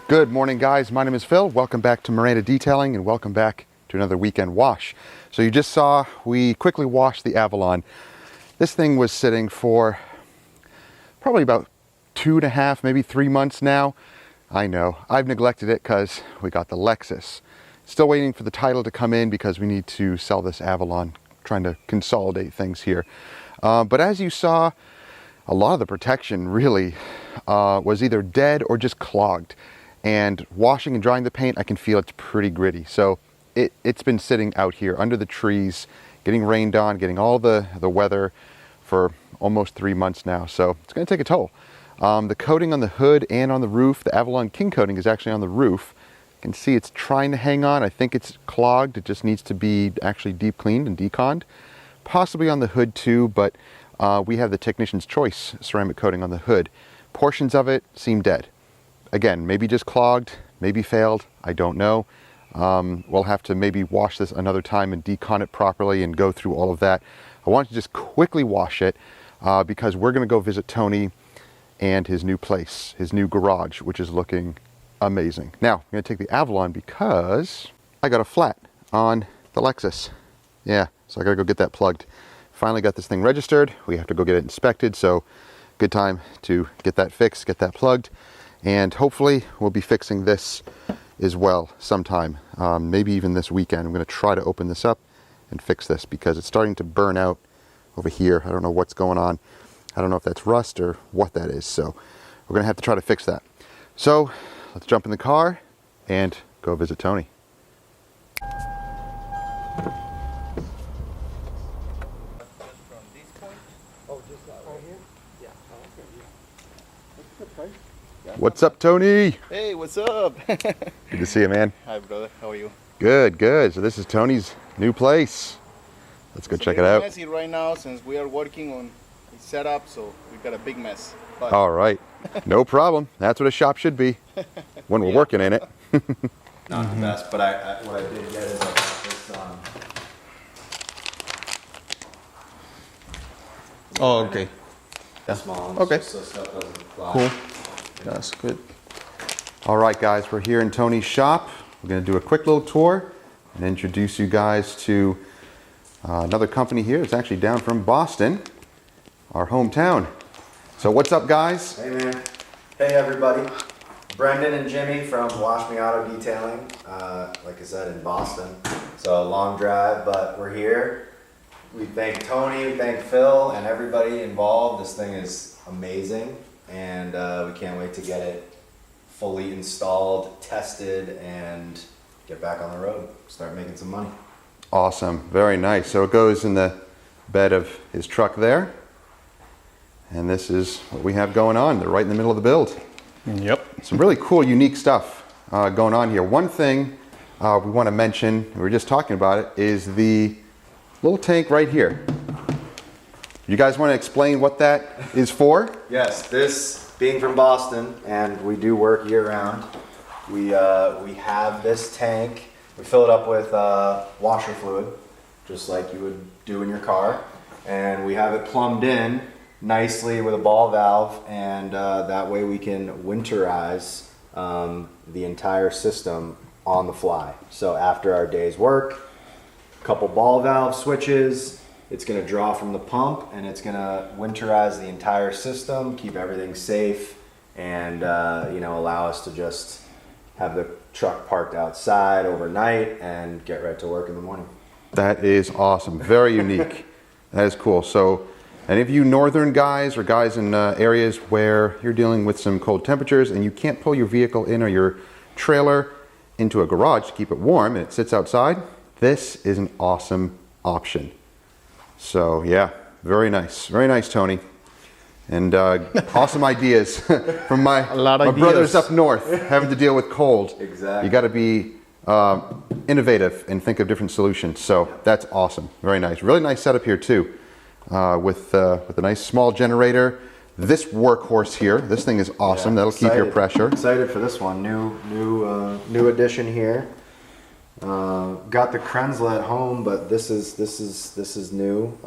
Good morning, guys. My name is Phil. Welcome back to Miranda Detailing and welcome back to another weekend wash. So you just saw we quickly washed the Avalon. This thing was sitting for probably about 2.5, maybe 3 months now. I know, I've neglected it because we got the Lexus. Still waiting for the title to come in because we need to sell this Avalon, trying to consolidate things here. But as you saw, a lot of the protection really was either dead or just clogged. And washing and drying the paint, I can feel it's pretty gritty. So it's been sitting out here under the trees, getting rained on, getting all the weather for almost 3 months now. So it's gonna take a toll. The coating on the hood and on the roof, the Avalon King coating is actually on the roof. You can see it's trying to hang on. I think it's clogged. It just needs to be actually deep cleaned and deconned. Possibly on the hood too, but we have the Technician's Choice ceramic coating on the hood. Portions of it seem dead. Again, maybe just clogged, maybe failed, I don't know. We'll have to maybe wash this another time and decon it properly and go through all of that. I want to just quickly wash it because we're gonna go visit Tony and his new place, his new garage, which is looking amazing. Now, I'm gonna take the Avalon because I got a flat on the Lexus. Yeah, so I gotta go get that plugged. Finally got this thing registered. We have to go get it inspected, so good time to get that fixed, get that plugged. And hopefully we'll be fixing this as well sometime, maybe even this weekend. I'm gonna try to open this up and fix this because it's starting to burn out over here. I don't know what's going on. I don't know if that's rust or what that is. So we're gonna have to try to fix that. So let's jump in the car and go visit Tony. What's up, Tony? Hey, what's up? Good to see you, man. Hi, brother. How are you? Good, good. So this is Tony's new place. Let's go check it out. It's messy right now since we are working on the setup, so we've got a big mess. But All right, no problem. That's what a shop should be when we're working in it. Not the best, but what I did get is I got this. Oh, okay. Small. Okay. So stuff doesn't fly. Cool. That's good. All right, guys, we're here in Tony's shop. We're gonna do a quick little tour and introduce you guys to another company here. It's actually down from Boston, our hometown. So what's up, guys? Hey, man. Hey, everybody. Brendan and Jimmy from Wash Me Auto Detailing. Like I said, in Boston. So a long drive, but we're here. We thank Tony, we thank Phil, and everybody involved. This thing is amazing, and we can't wait to get it fully installed, tested, and get back on the road. Start making some money. Awesome, very nice. So it goes in the bed of his truck there. And this is what we have going on. They're right in the middle of the build. Yep. Some really cool, unique stuff going on here. One thing we want to mention, we were just talking about it, is the little tank right here. You guys want to explain what that is for? Yes, this being from Boston, and we do work year round. We have this tank. We fill it up with washer fluid, just like you would do in your car, and we have it plumbed in nicely with a ball valve, and that way we can winterize the entire system on the fly. So after our day's work, a couple ball valve switches, it's going to draw from the pump and it's going to winterize the entire system, keep everything safe, and allow us to just have the truck parked outside overnight and get right to work in the morning. That is awesome, very unique. That is cool. So any of you northern guys or guys in areas where you're dealing with some cold temperatures and you can't pull your vehicle in or your trailer into a garage to keep it warm and it sits outside, this is an awesome option. So yeah, very nice, Tony. And awesome ideas from my brothers up north having to deal with cold. Exactly. You got to be innovative and think of different solutions. So that's awesome, very nice. Really nice setup here too, with a nice small generator. This workhorse here, this thing is awesome. Yeah, that'll keep your pressure. Excited for this one, new addition here. Got the Krensla at home, but this is new.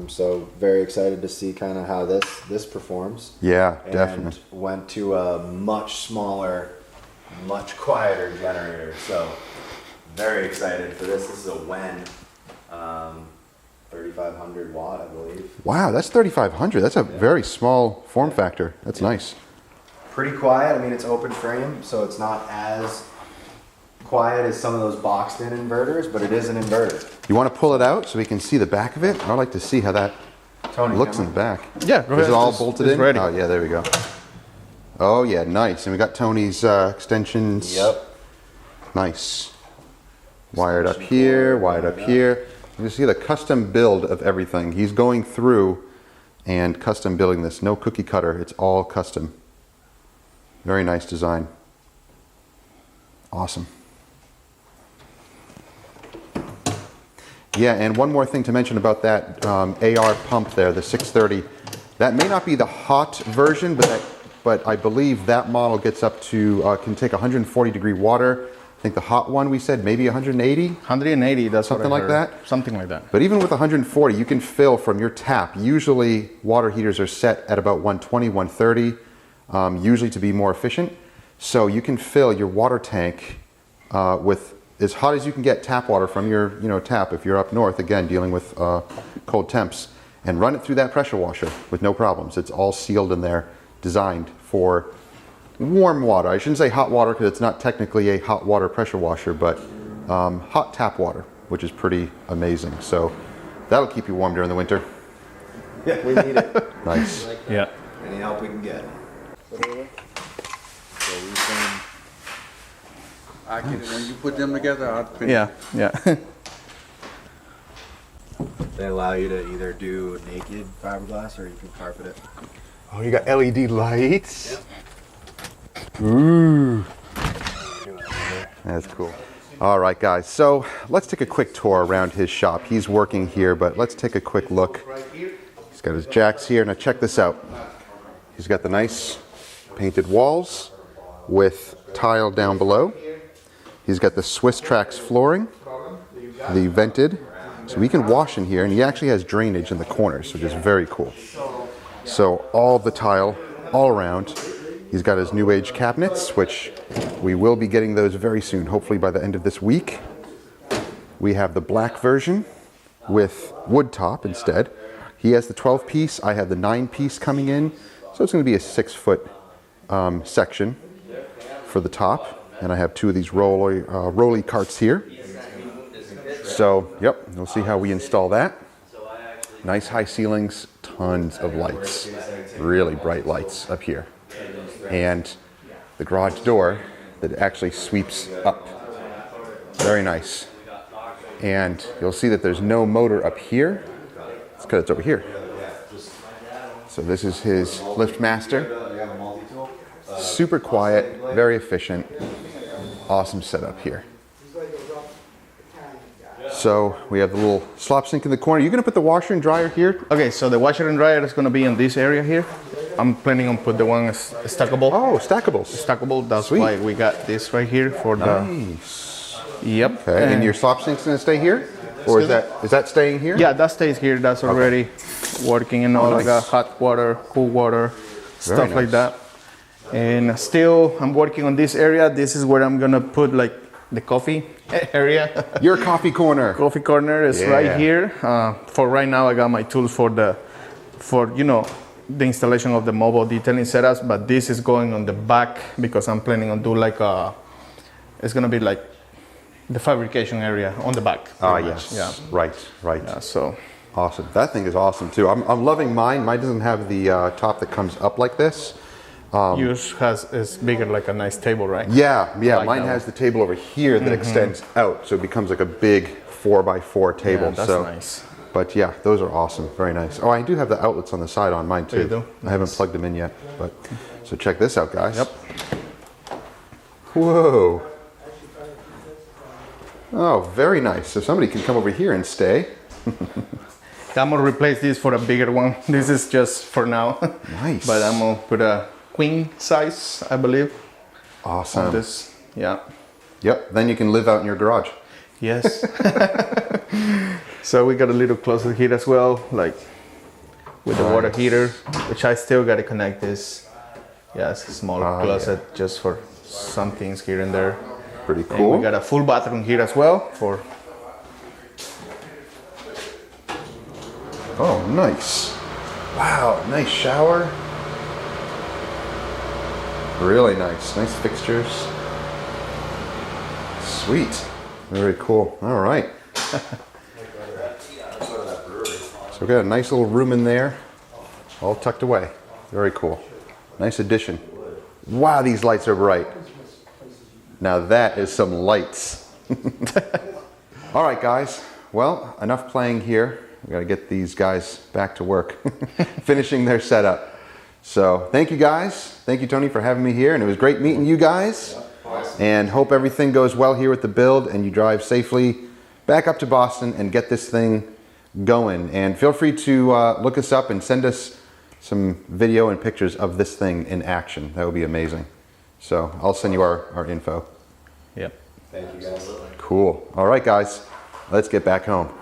So very excited to see kind of how this performs. Yeah, and definitely. Went to a much smaller much quieter generator. So very excited for this. This is a Wen, 3,500 watt, I believe. Wow, that's 3,500. That's a very small form factor. That's nice. Pretty quiet. I mean, it's open frame, so it's not as quiet as some of those boxed in inverters, but it is an inverter. You want to pull it out so we can see the back of it? I'd like to see how that Tony, looks in the back. Yeah, go ahead. Is it all It's bolted in? ready. Oh, yeah, there we go. Oh, yeah, nice. And we got Tony's extensions. Yep. Nice. Wired up here, wired up here. You can see the custom build of everything. He's going through and custom building this. No cookie cutter. It's all custom. Very nice design. Awesome. Yeah, and one more thing to mention about that AR pump there, the 630. That may not be the hot version, but I believe that model gets up to, can take 140 degree water. I think the hot one we said maybe 180. 180, that's Something what I like heard. that? Something like that. But even with 140, you can fill from your tap. Usually water heaters are set at about 120, 130, usually to be more efficient. So you can fill your water tank with as hot as you can get tap water from your tap if you're up north, again, dealing with cold temps, and run it through that pressure washer with no problems. It's all sealed in there, designed for warm water. I shouldn't say hot water because it's not technically a hot water pressure washer, but hot tap water, which is pretty amazing. So that'll keep you warm during the winter. Yeah, we need it. Nice. Yeah. Any help we can get. Put it away. So we can. I can, when you put them together, I'll finish. Yeah, yeah. They allow you to either do naked fiberglass or you can carpet it. Oh, you got LED lights? Ooh. That's cool. All right, guys. So let's take a quick tour around his shop. He's working here, but let's take a quick look. He's got his jacks here. Now check this out. He's got the nice painted walls with tile down below. He's got the Swiss Trax flooring, the vented. So we can wash in here, and he actually has drainage in the corners, which is very cool. So all the tile all around. He's got his new age cabinets, which we will be getting those very soon, hopefully by the end of this week. We have the black version with wood top instead. He has the 12-piece, I have the 9-piece coming in. So it's going to be a 6-foot section for the top. And I have 2 of these rolly carts here. So, yep, we'll see how we install that. Nice high ceilings, tons of lights, really bright lights up here. And the garage door that actually sweeps up. Very nice. And you'll see that there's no motor up here. It's because it's over here. So this is his lift master. Super quiet, very efficient. Awesome setup here. So we have the little slop sink in the corner. You're gonna put the washer and dryer here? Okay, so the washer and dryer is going to be in this area here. I'm planning on put the one stackable. Oh, stackables. Stackable, that's Sweet. why we got this right here for Nice. the... Yep. Okay, and your slop sink's gonna stay here? Or is that staying here? Yeah, that stays here. That's already working and all. nice. I got hot water, cool water, stuff nice. like that. And still, I'm working on this area. This is where I'm gonna put like the coffee area. Your coffee corner. Coffee corner is Yeah. right here. For right now, I got my tools for the installation of the mobile detailing setups. But this is going on the back because I'm planning on do like it's gonna be like the fabrication area on the back. Ah, pretty much. yes. Yeah. Right. Yeah. So. Awesome. That thing is awesome too. I'm loving mine. Mine doesn't have the top that comes up like this. Yours is bigger, like a nice table, right? Yeah. like Mine that has the table over here that extends out, so it becomes like a big 4x4 table. Yeah, that's so, nice. But yeah, those are awesome. Very nice. Oh, I do have the outlets on the side on mine too. you do? I haven't plugged them in yet, but so check this out, guys. Yep. Whoa. Oh, very nice. So somebody can come over here and stay. I'm gonna replace this for a bigger one. This is just for now. Nice. But I'm gonna put a queen size, I believe, Awesome. on this. Yeah. Yep. Then you can live out in your garage. Yes. So we got a little closet here as well, like with the water heater, which I still gotta connect this Yeah, it's a small Ah, closet just for some things here and there. Pretty And cool. we got a full bathroom here as well for. Oh, nice. Wow, nice shower. Really nice. Nice fixtures. Sweet. Very cool. All right. So we got a nice little room in there, all tucked away. Very cool. Nice addition. Wow, these lights are bright. Now that is some lights. All right, guys. Well, enough playing here. We got to get these guys back to work, finishing their setup. So thank you guys. Thank you, Tony, for having me here. And it was great meeting you guys. And hope everything goes well here with the build and you drive safely back up to Boston and get this thing going. And feel free to look us up and send us some video and pictures of this thing in action. That would be amazing. So I'll send you our info. Yep. Thank you guys. Cool. All right, guys. Let's get back home.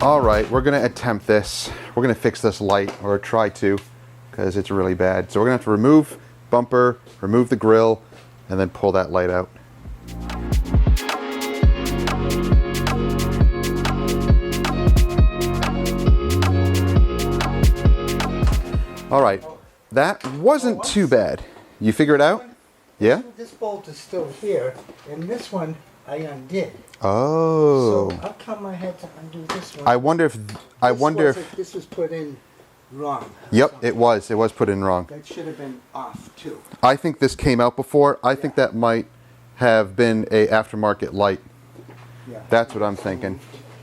All right, we're gonna attempt this. We're gonna fix this light, or try to, because it's really bad. So we're gonna have to remove bumper, remove the grill, and then pull that light out. All right, that wasn't too bad. You figure it out? Yeah? This bolt is still here, and this one I undid. Oh. So how come I had to undo this one? I wonder if, This was put in wrong. yep, it was put in wrong. That should have been off too. I think this came out before. I think that might have been a aftermarket light. Yeah. That's what I'm thinking.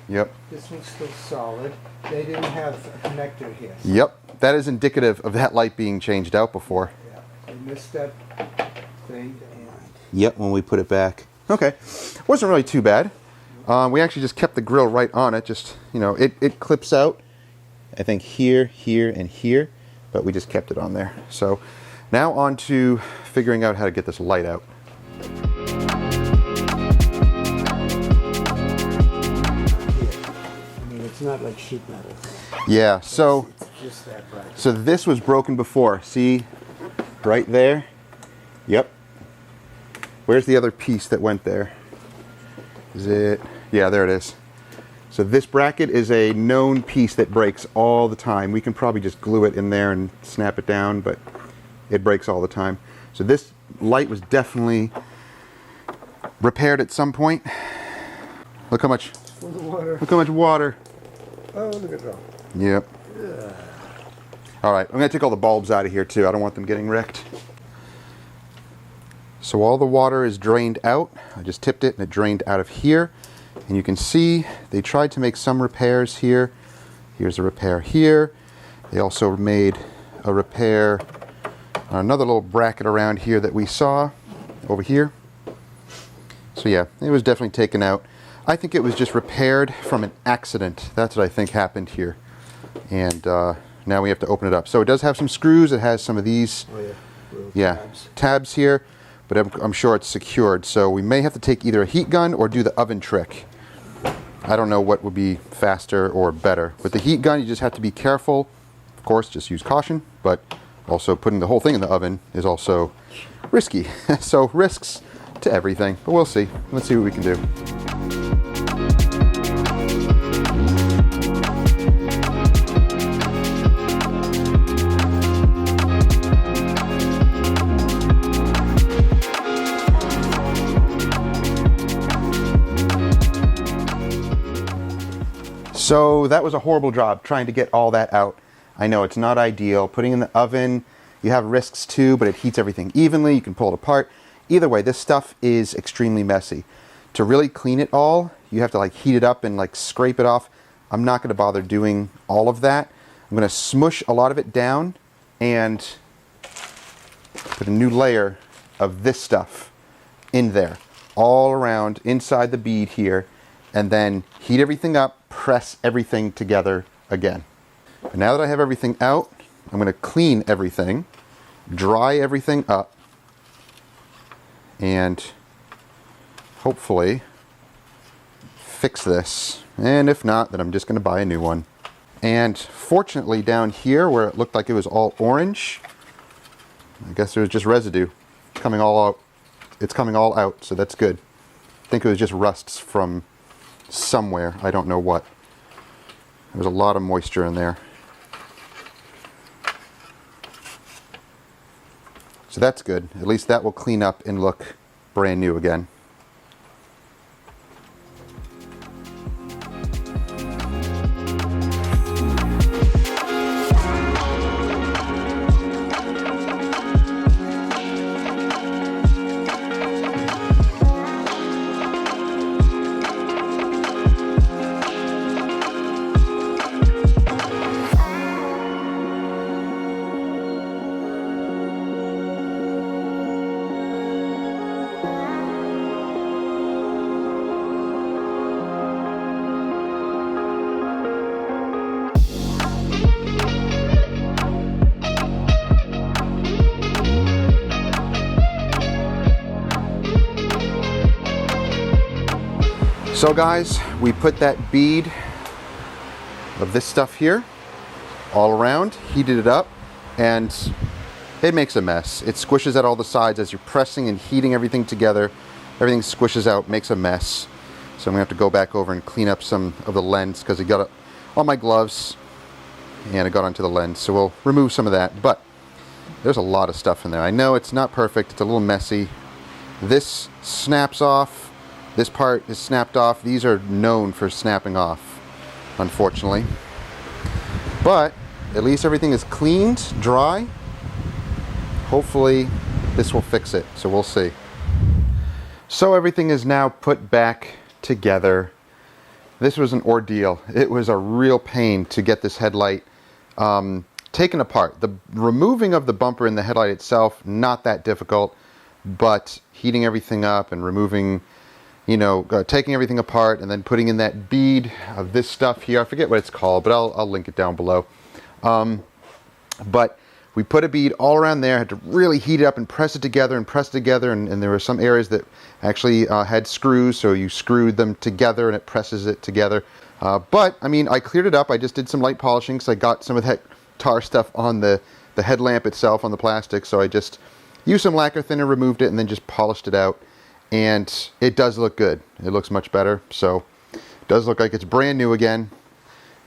Yep. This one's still solid. They didn't have a connector here. So Yep. That is indicative of that light being changed out before. yeah, I missed that thing. And Yep, when we put it back. Okay. Wasn't really too bad. We actually just kept the grill right on it. Just, you know, it clips out, I think here, here, and here, but we just kept it on there. So now on to figuring out how to get this light out. I mean, it's not like sheet metal. Yeah, so It's just that bright. so this was broken before. See, right there? Yep. Where's the other piece that went there? Is it? Yeah, there it is. So this bracket is a known piece that breaks all the time. We can probably just glue it in there and snap it down, but it breaks all the time. So this light was definitely repaired at some point. Look how much, Full of water. look how much water. Oh, look at that. Yep. All right, I'm gonna take all the bulbs out of here too. I don't want them getting wrecked. So all the water is drained out. I just tipped it and it drained out of here. And you can see they tried to make some repairs here. Here's a repair here. They also made a repair on another little bracket around here that we saw over here. So yeah, it was definitely taken out. I think it was just repaired from an accident. That's what I think happened here. And now we have to open it up. So it does have some screws. It has some of these, Oh, yeah. Little yeah, tabs here, but I'm sure it's secured. So we may have to take either a heat gun or do the oven trick. I don't know what would be faster or better. With the heat gun, you just have to be careful. Of course, just use caution, but also putting the whole thing in the oven is also risky. So risks to everything, but we'll see. Let's see what we can do. So that was a horrible job trying to get all that out. I know it's not ideal. Putting in the oven, you have risks too, but it heats everything evenly. You can pull it apart. Either way, this stuff is extremely messy. To really clean it all, you have to like heat it up and like scrape it off. I'm not going to bother doing all of that. I'm going to smush a lot of it down and put a new layer of this stuff in there, all around inside the bead here, and then heat everything up, press everything together again. And now that I have everything out, I'm going to clean everything, dry everything up, and hopefully fix this. And if not, then I'm just going to buy a new one. And fortunately down here where it looked like it was all orange, I guess there was just residue coming all out. It's coming all out, so that's good. I think it was just rusts from somewhere. I don't know what. There's a lot of moisture in there. So that's good. At least that will clean up and look brand new again. So guys, we put that bead of this stuff here all around, heated it up, and it makes a mess. It squishes out all the sides as you're pressing and heating everything together. Everything squishes out, makes a mess. So I'm gonna have to go back over and clean up some of the lens because it got it on my gloves and it got onto the lens. So we'll remove some of that, but there's a lot of stuff in there. I know it's not perfect, it's a little messy. This snaps off. This part is snapped off. These are known for snapping off, unfortunately. But at least everything is cleaned, dry. Hopefully this will fix it, so we'll see. So everything is now put back together. This was an ordeal. It was a real pain to get this headlight taken apart. The removing of the bumper and the headlight itself, not that difficult, but heating everything up and removing, you know, taking everything apart and then putting in that bead of this stuff here. I forget what it's called, but I'll link it down below. But we put a bead all around there, had to really heat it up and press it together and press it together. And there were some areas that actually had screws, so you screwed them together and it presses it together. But, I mean, I cleared it up. I just did some light polishing, so I got some of that tar stuff on the headlamp itself, on the plastic. So I just used some lacquer thinner, removed it, and then just polished it out. And it does look good. It looks much better. So it does look like it's brand new again,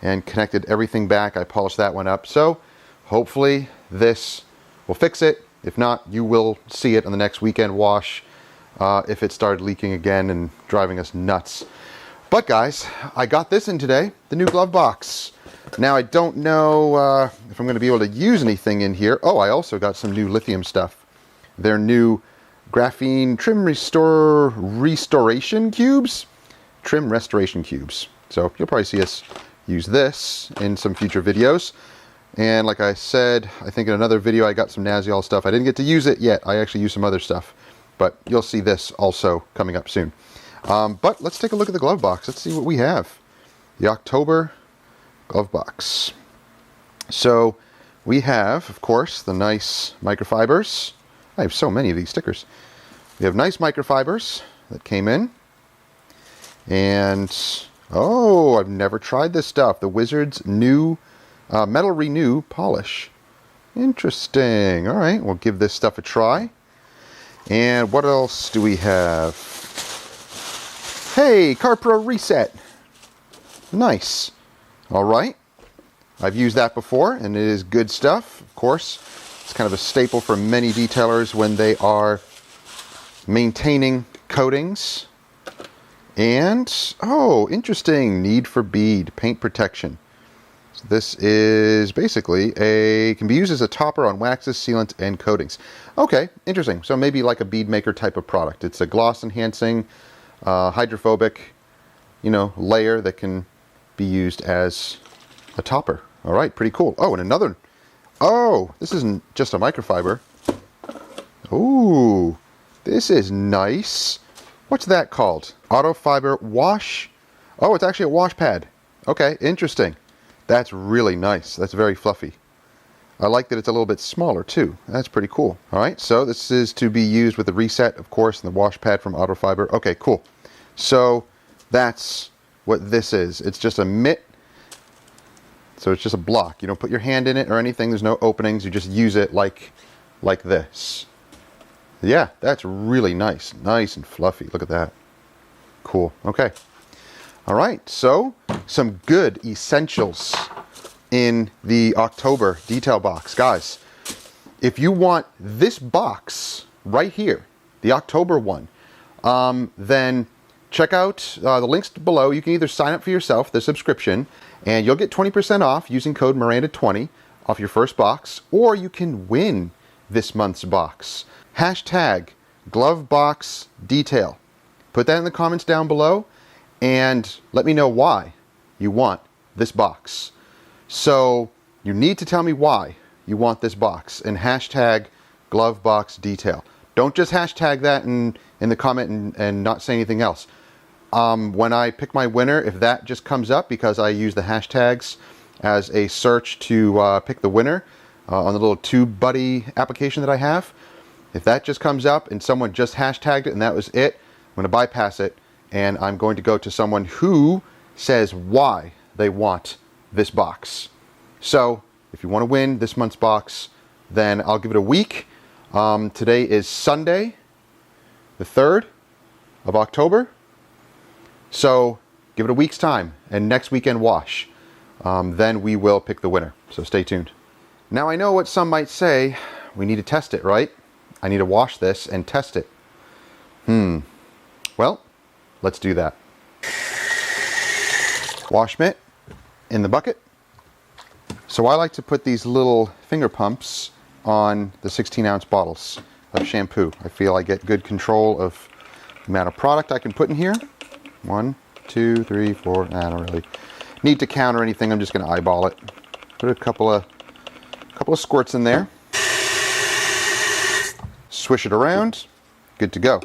and connected everything back. I polished that one up. So hopefully this will fix it. If not, you will see it on the next weekend wash if it started leaking again and driving us nuts. But guys, I got this in today, the new Glovebox. Now I don't know if I'm going to be able to use anything in here. Oh, I also got some new lithium stuff. Their new graphene trim restoration cubes. Trim restoration cubes. So you'll probably see us use this in some future videos. And like I said, I think in another video I got some Naziol stuff. I didn't get to use it yet. I actually used some other stuff. But you'll see this also coming up soon. But let's take a look at the Glovebox. Let's see what we have. The October Glovebox. So we have, of course, the nice microfibers. I have so many of these stickers. We have nice microfibers that came in. And, oh, I've never tried this stuff. The Wizard's new Metal Renew polish. Interesting. All right, we'll give this stuff a try. And what else do we have? Hey, CarPro Reset. Nice. All right. I've used that before, and it is good stuff, of course. It's kind of a staple for many detailers when they are maintaining coatings. And, oh, interesting, need for bead, paint protection. So this is basically can be used as a topper on waxes, sealants, and coatings. Okay, interesting. So maybe like a bead maker type of product. It's a gloss enhancing, hydrophobic, layer that can be used as a topper. All right, pretty cool. Oh, and another, oh, this isn't just a microfiber. Ooh, this is nice. What's that called? Auto fiber wash. Oh, it's actually a wash pad. Okay, interesting. That's really nice. That's very fluffy. I like that it's a little bit smaller too. That's pretty cool. All right, so this is to be used with the reset, of course, and the wash pad from Auto Fiber. Okay, cool. So that's what this is. It's just a mitt. So it's just a block. You don't put your hand in it or anything. There's no openings. You just use it like this. Yeah, that's really nice. Nice and fluffy. Look at that. Cool. Okay. All right, so some good essentials in the October detail box. Guys, if you want this box right here, the October one, then check out the links below. You can either sign up for yourself, the subscription, and you'll get 20% off using code Miranda20 off your first box, or you can win this month's box. Hashtag Glovebox Detail. Put that in the comments down below and let me know why you want this box. So you need to tell me why you want this box and hashtag Glovebox Detail. Don't just hashtag that in the comment and not say anything else. When I pick my winner, if that just comes up because I use the hashtags as a search to pick the winner on the little TubeBuddy application that I have, if that just comes up and someone just hashtagged it and that was it, I'm going to bypass it and I'm going to go to someone who says why they want this box. So if you want to win this month's box, then I'll give it a week. Today is Sunday, the 3rd of October. So give it a week's time and next weekend wash. Then we will pick the winner. So stay tuned. Now I know what some might say. We need to test it, right? I need to wash this and test it. Well, let's do that. Wash mitt in the bucket. So I like to put these little finger pumps on the 16-ounce bottles of shampoo. I feel I get good control of the amount of product I can put in here. 1, 2, 3, 4. I don't really need to count or anything. I'm just going to eyeball it. Put a couple of squirts in there. Swish it around. Good to go.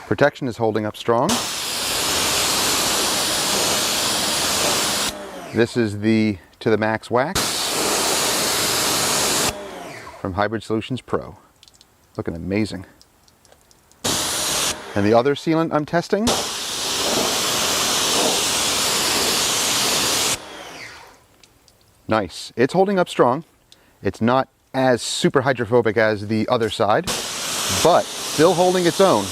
Protection is holding up strong. This is the To The Max Wax from Hybrid Solutions Pro. Looking amazing. And the other sealant I'm testing, nice. It's holding up strong. It's not as super hydrophobic as the other side, but still holding its own.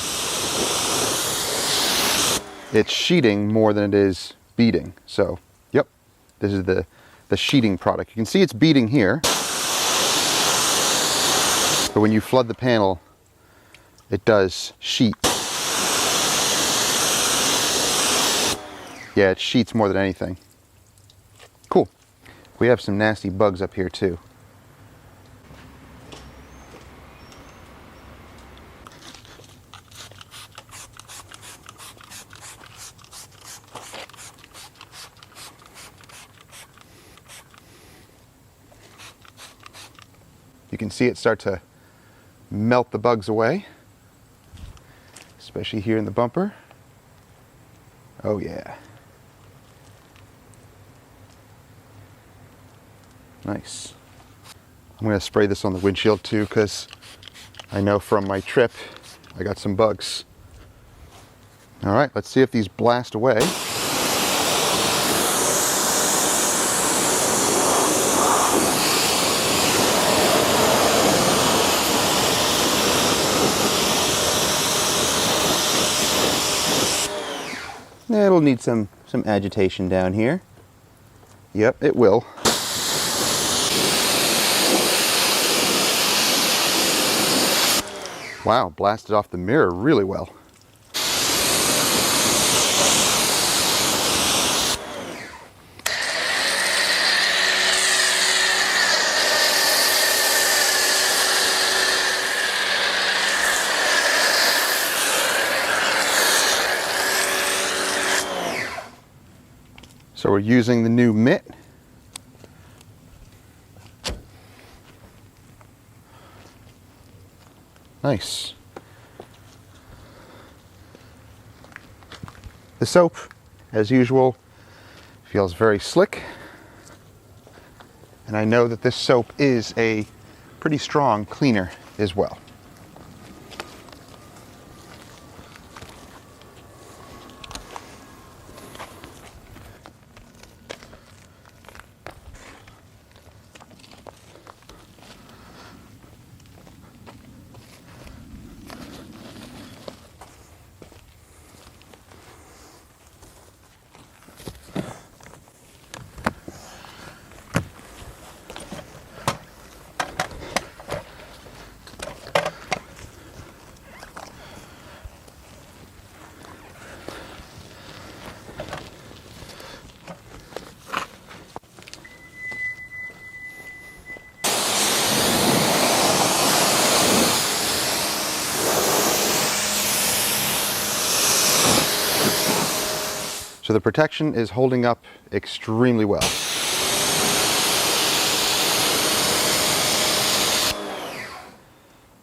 It's sheeting more than it is beading. So, yep, this is the sheeting product. You can see it's beading here, but when you flood the panel, it does sheet. Yeah, it sheets more than anything. Cool. We have some nasty bugs up here too. You can see it start to melt the bugs away, especially here in the bumper. Oh yeah. Nice. I'm going to spray this on the windshield too because I know from my trip I got some bugs. All right, let's see if these blast away. It'll need some agitation down here. Yep, it will. Wow, blasted off the mirror really well. So we're using the new mitt. Nice. The soap, as usual, feels very slick. And I know that this soap is a pretty strong cleaner as well. So the protection is holding up extremely well.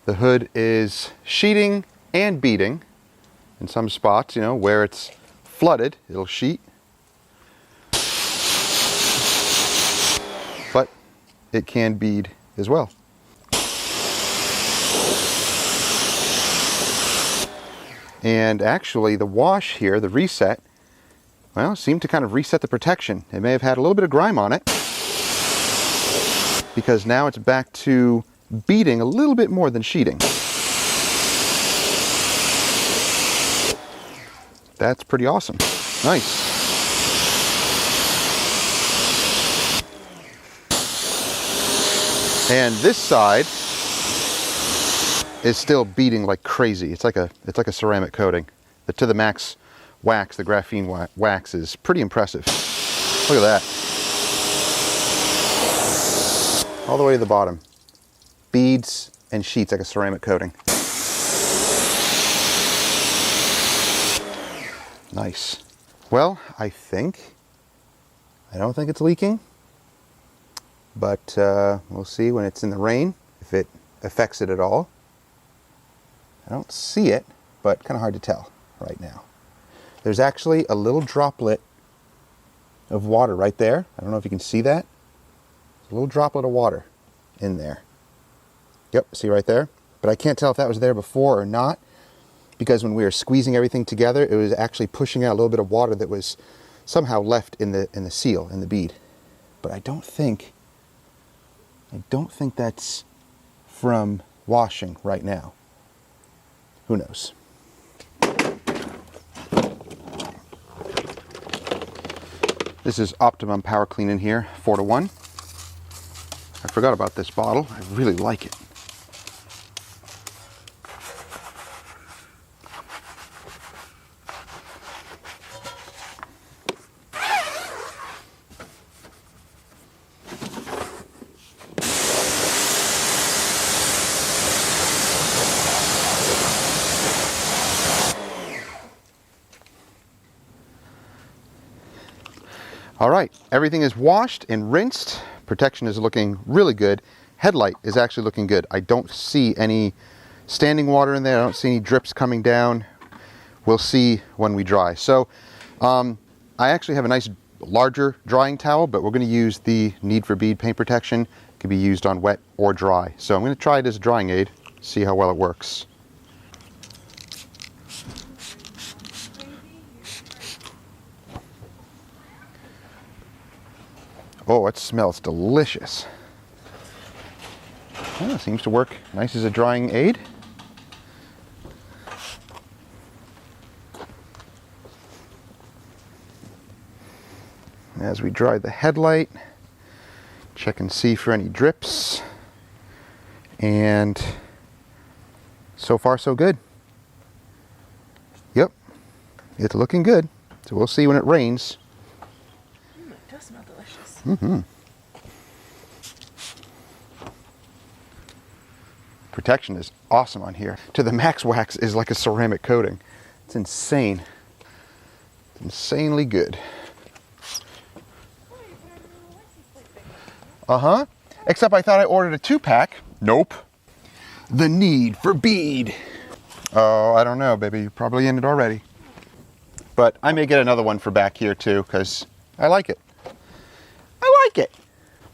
The hood is sheeting and beading in some spots, you know, where it's flooded, it'll sheet. But it can bead as well. And actually the wash here, the reset, well, seemed to kind of reset the protection. It may have had a little bit of grime on it because now it's back to beading a little bit more than sheeting. That's pretty awesome. Nice. And this side is still beading like crazy. It's like a ceramic coating. The To The Max wax, the graphene wax, is pretty impressive. Look at that. All the way to the bottom. Beads and sheets like a ceramic coating. Nice. Well, I don't think it's leaking, but we'll see when it's in the rain if it affects it at all. I don't see it, but kind of hard to tell right now. There's actually a little droplet of water right there. I don't know if you can see that. A little droplet of water in there. Yep, see right there? But I can't tell if that was there before or not, because when we were squeezing everything together, it was actually pushing out a little bit of water that was somehow left in the seal, in the bead. But I don't think that's from washing right now. Who knows? This is Optimum Power Clean in here, 4-to-1. I forgot about this bottle. I really like it. All right, everything is washed and rinsed. Protection is looking really good. Headlight is actually looking good. I don't see any standing water in there. I don't see any drips coming down. We'll see when we dry. So I actually have a nice larger drying towel, but we're going to use the Need for Bead paint protection. It can be used on wet or dry. So I'm going to try it as a drying aid, see how well it works. Oh, it smells delicious. Well, it seems to work nice as a drying aid. As we dry the headlight, check and see for any drips and So far, so good. Yep, it's looking good. So we'll see when it rains. It does smell delicious. Mm-hmm. Protection is awesome on here. To the max wax is like a ceramic coating. It's insane. It's insanely good. Uh-huh. Except I thought I ordered a 2-pack. Nope. The need for bead. Oh, I don't know, baby. You're probably in it already. But I may get another one for back here too, because I like it. I like it.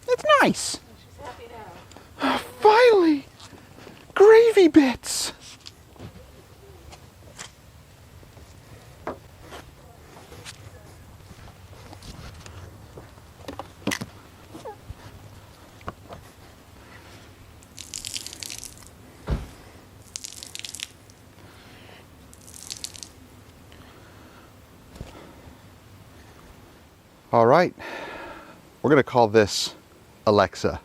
It's nice. She's happy now. Finally! Gravy bits! All right, we're gonna call this Alexa.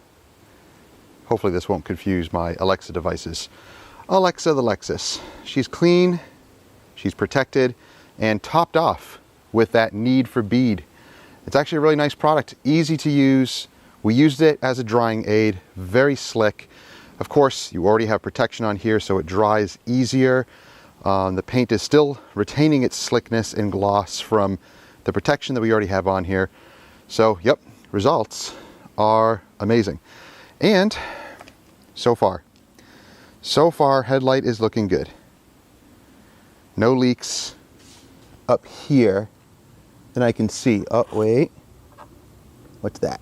Hopefully this won't confuse my Alexa devices. Alexa the Lexus. She's clean, she's protected, and topped off with that need for bead. It's actually a really nice product, easy to use. We used it as a drying aid, very slick. Of course, you already have protection on here, so it dries easier. The paint is still retaining its slickness and gloss from the protection that we already have on here. So, yep, results are amazing. And so far, Headlight is looking good. No leaks up here that I can see. Oh, wait. What's that?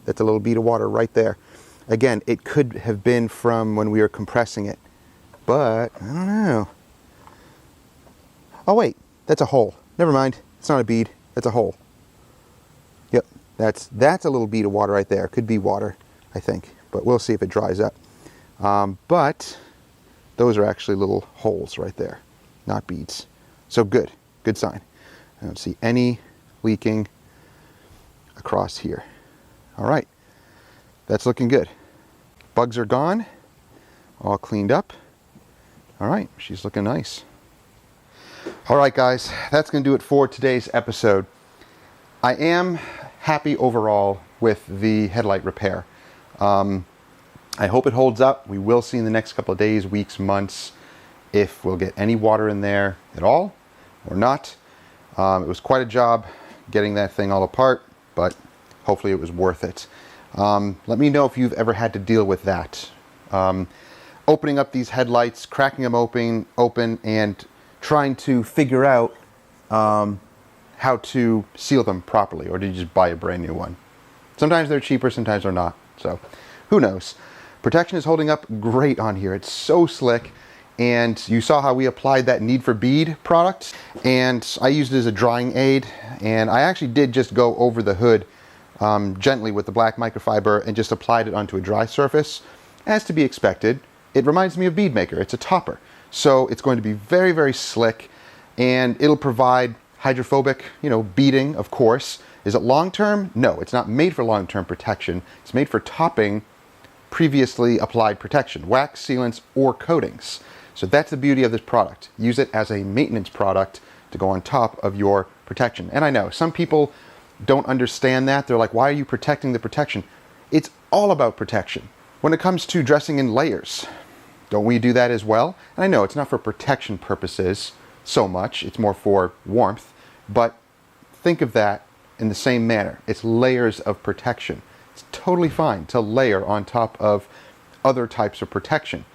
That's a little bead of water right there. Again, it could have been from when we were compressing it, but I don't know. Oh, wait, that's a hole. Never mind. It's not a bead, that's a hole. Yep, that's a little bead of water right there. Could be water, I think, but we'll see if it dries up. But those are actually little holes right there, not beads. So good sign. I don't see any leaking across here. All right, that's looking good. Bugs are gone, all cleaned up. All right, she's looking nice. All right, guys, that's going to do it for today's episode. I am happy overall with the headlight repair. I hope it holds up. We will see in the next couple of days, weeks, months, if we'll get any water in there at all or not. It was quite a job getting that thing all apart, but hopefully it was worth it. Let me know if you've ever had to deal with that. Opening up these headlights, cracking them open and trying to figure out how to seal them properly, or did you just buy a brand new one? Sometimes they're cheaper, sometimes they're not, so who knows. Protection is holding up great on here. It's so slick, and you saw how we applied that Need for Bead product, and I used it as a drying aid, and I actually did just go over the hood gently with the black microfiber and just applied it onto a dry surface. As to be expected, it reminds me of bead maker. It's a topper. So it's going to be very, very slick, and it'll provide hydrophobic, beading, of course. Is it long-term? No, it's not made for long-term protection. It's made for topping previously applied protection, wax, sealants, or coatings. So that's the beauty of this product. Use it as a maintenance product to go on top of your protection. And I know some people don't understand that. They're like, why are you protecting the protection? It's all about protection. When it comes to dressing in layers, don't we do that as well? And I know it's not for protection purposes so much, it's more for warmth, but think of that in the same manner. It's layers of protection. It's totally fine to layer on top of other types of protection.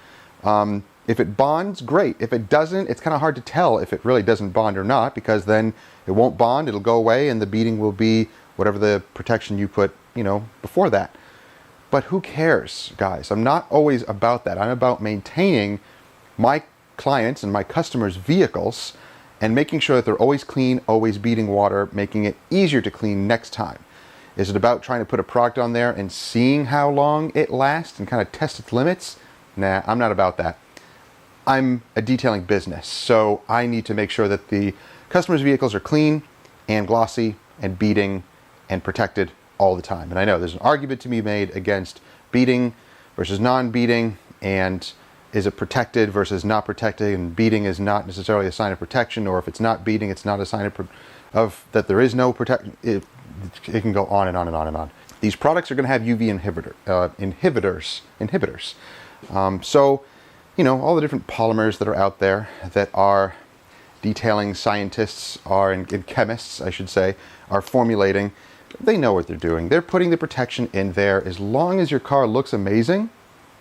If it bonds, great. If it doesn't, it's kind of hard to tell if it really doesn't bond or not, because then it won't bond, it'll go away, and the beading will be whatever the protection you put, before that. But who cares, guys? I'm not always about that. I'm about maintaining my clients and my customers' vehicles and making sure that they're always clean, always beading water, making it easier to clean next time. Is it about trying to put a product on there and seeing how long it lasts and kind of test its limits? Nah, I'm not about that. I'm a detailing business, so I need to make sure that the customers' vehicles are clean and glossy and beading and protected all the time. And I know there's an argument to be made against beading versus non-beading, and is it protected versus not protected, and beading is not necessarily a sign of protection, or if it's not beading, it's not a sign of that there is no protection. It can go on and on and on and on. These products are going to have UV inhibitors. So, you know, all the different polymers that are out there that our detailing scientists and chemists, I should say, are formulating, they know what they're doing. They're putting the protection in there. As long as your car looks amazing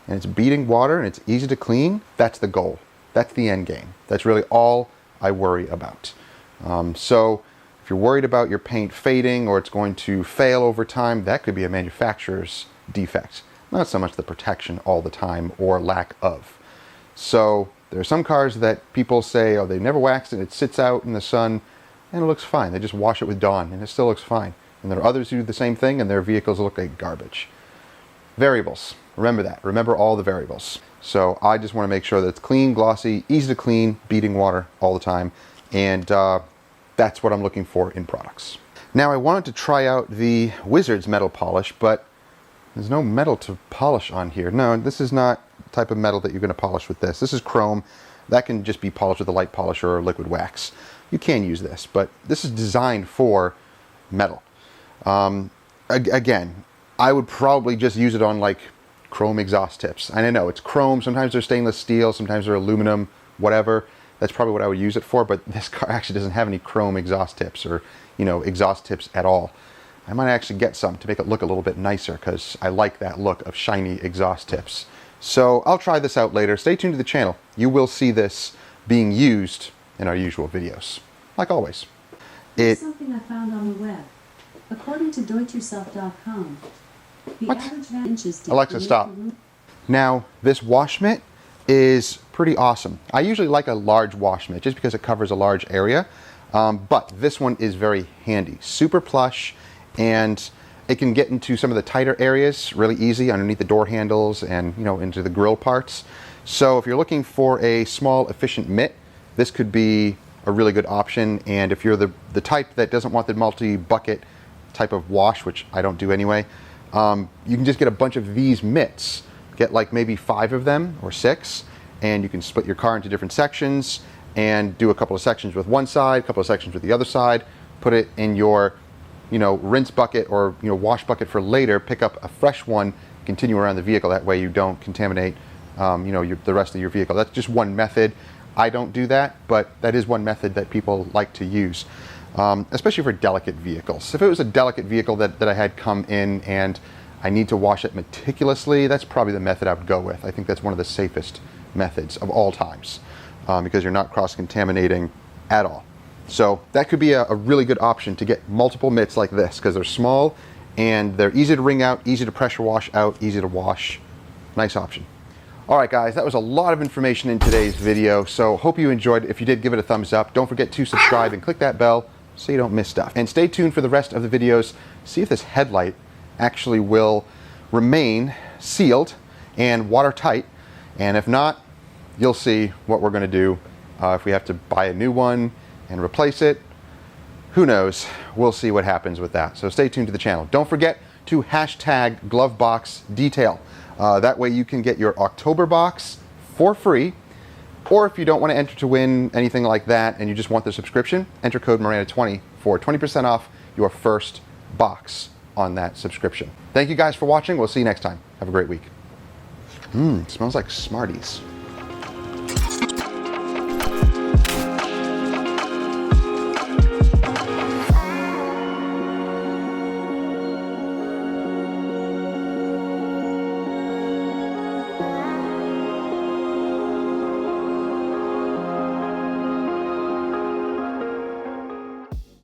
and it's beading water and it's easy to clean, that's the goal. That's the end game. That's really all I worry about. So if you're worried about your paint fading or it's going to fail over time, that could be a manufacturer's defect. Not so much the protection all the time or lack of. So there are some cars that people say, oh, they never waxed it, it sits out in the sun and it looks fine. They just wash it with Dawn and it still looks fine. And there are others who do the same thing and their vehicles look like garbage. Variables. Remember that. Remember all the variables. So I just want to make sure that it's clean, glossy, easy to clean, beading water all the time. And that's what I'm looking for in products. Now I wanted to try out the Wizards metal polish, but there's no metal to polish on here. No, this is not the type of metal that you're going to polish with this. This is chrome. That can just be polished with a light polisher or liquid wax. You can use this, but this is designed for metal. Again, I would probably just use it on like chrome exhaust tips. And I know it's chrome. Sometimes they're stainless steel. Sometimes they're aluminum, whatever. That's probably what I would use it for, but this car actually doesn't have any chrome exhaust tips or, you know, exhaust tips at all. I might actually get some to make it look a little bit nicer because I like that look of shiny exhaust tips. So I'll try this out later. Stay tuned to the channel. You will see this being used in our usual videos, like always. Here's something I found on the web. According to DoItYourself.com, the average man inches deep. Alexa, stop. Now, this wash mitt is pretty awesome. I usually like a large wash mitt just because it covers a large area, but this one is very handy. Super plush, and it can get into some of the tighter areas really easy underneath the door handles and, you know, into the grill parts. So if you're looking for a small, efficient mitt, this could be a really good option. And if you're the type that doesn't want the multi-bucket type of wash, which I don't do anyway, you can just get a bunch of these mitts. Get like maybe 5 of them or 6, and you can split your car into different sections and do a couple of sections with one side, a couple of sections with the other side, put it in your, you know, rinse bucket or, you know, wash bucket for later, pick up a fresh one, continue around the vehicle. That way you don't contaminate, you know, the rest of your vehicle. That's just one method. I don't do that, but that is one method that people like to use, especially for delicate vehicles. If it was a delicate vehicle that I had come in and I need to wash it meticulously, that's probably the method I would go with. I think that's one of the safest methods of all times because you're not cross-contaminating at all. So that could be a really good option to get multiple mitts like this because they're small and they're easy to wring out, easy to pressure wash out, easy to wash. Nice option. All right, guys, that was a lot of information in today's video, so hope you enjoyed it. If you did, give it a thumbs up. Don't forget to subscribe and click that bell so you don't miss stuff. And stay tuned for the rest of the videos. See if this headlight actually will remain sealed and watertight, and if not, you'll see what we're going to do. If we have to buy a new one and replace it, who knows? We'll see what happens with that. So stay tuned to the channel. Don't forget to hashtag Glovebox Detail. That way you can get your October box for free, or if you don't want to enter to win anything like that and you just want the subscription, enter code Miranda20 for 20% off your first box on that subscription. Thank you guys for watching. We'll see you next time. Have a great week. Smells like Smarties.